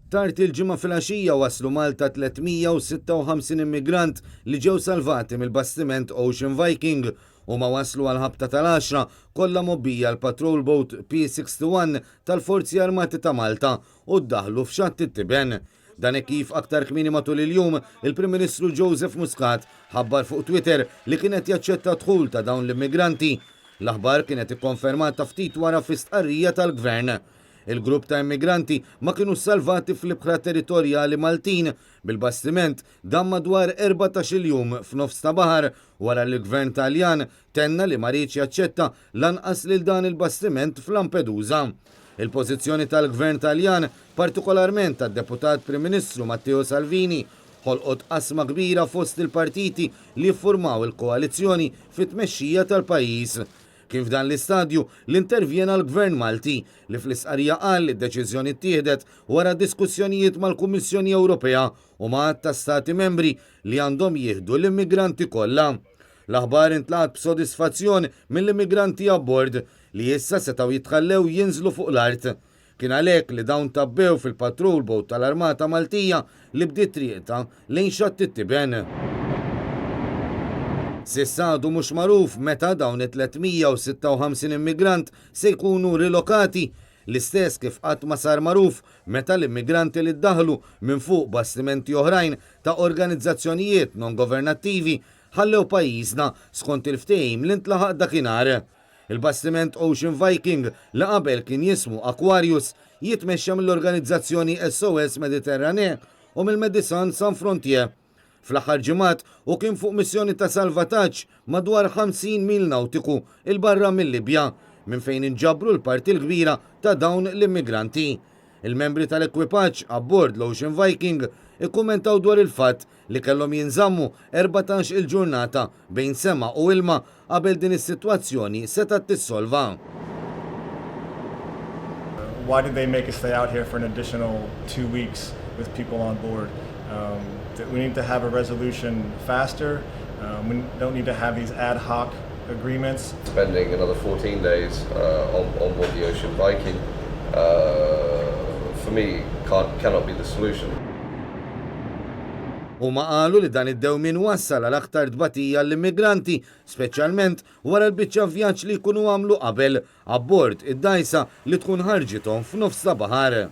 Tard il-ġimgħa filgħaxija waslu Malta 356 immigrant li ġew salvati mill-bastiment Ocean Viking u ma waslu għal ħabta tal-10 kollha mobbija l-Patrol Boat P61 tal-Forzi Armati ta' Malta u ddaħlu f'xatt it-Tiben. Dan kif aktar kmieni matul il-jum, il-Prim Ministru Joseph Muscat ħabbar fuq Twitter li kienet jaċċetta dħul ta' dawn l-immigranti. L-aħbar kienet ikkonfermata ftit wara fis-stqarrija tal-Gvern. Il-grupp ta' immigranti ma kienu salvati fl-ibħra territorjali Maltin bil-bastiment dan madwar 14 jum f'nofs ta' baħar wara li l-Gvern Taljan tenna li ma rridx jaċċetta lanqas lil dan il-bastiment f'Lampedusa. Il-pożizzjoni tal-Gvern Taljan, partikolarment tad-Deputat Prim Ministru Matteo Salvini, ħolqot qasma kbira fost il-partiti li jiffurmaw il-koalizzjoni fit-tmexxija tal-pajjiż. Kien f'dan l-istadju l-intervjena l-Gvern Malti li fl-isqarija qal li d-deċiżjoni ttieħdet wara diskussjonijiet mal-Kummissjoni Ewropea u ma' ta' stati membri li għandhom jieħdu l-immigranti kollha. L-aħbar intlaqat b'sodisfazzjon mill-immigranti abbord li issa setgħu jitħallew jinżlu fuq l-art. Kien għalhekk li dawn tabbew fil-Patrol Boat tal-Armata Maltija li bdiet triqta lejn xatt it-Tiben. S'issa għadu mhux magħruf meta dawn it-356 immigrant se jkunu rilokati, l-istess kif qatt ma sar magħruf meta l-immigranti li ddaħlu minn fuq bastimenti oħrajn ta' organizzazzjonijiet non-governattivi ħallew pajjiżna skont il-ftehim li ntlaħaq dakinhar. Il-bastiment Ocean Viking li qabel kien jismu Aquarius jitmexxa mill-organizzazzjoni SOS Mediterranee u mill-Medicine Sans Frontier. Fl-aħħar ġimgħat u kien fuq missjoni ta' salvataġġ madwar 50 mil nautiku il-barra mill-Libja minn fejn inġabru l-parti l-kbira ta' dawn l-immigranti. Il-membri tal-ekwipaġġ abbord l-Ocean Viking ikkummentaw dwar il-fatt li kellhom jinżammu 14 il-ġurnata bejn sema u ilma qabel din is-sitwazzjoni seta' tissolva. Why did they make us stay out here for an additional 2 weeks with people on board? We need to have a resolution faster. We don't need to have these ad hoc agreements. Spending another 14 days on board the Ocean Viking, for me, cannot be the solution. U ma qalu li dan id-dewmien wassal għal aktar tbatija l-immigranti, speċjalment wara l-biċċa vjaġġ li jkunu għamlu qabel abbord id-dajsa li tkun ħarġithom f'nofs ta' baħar.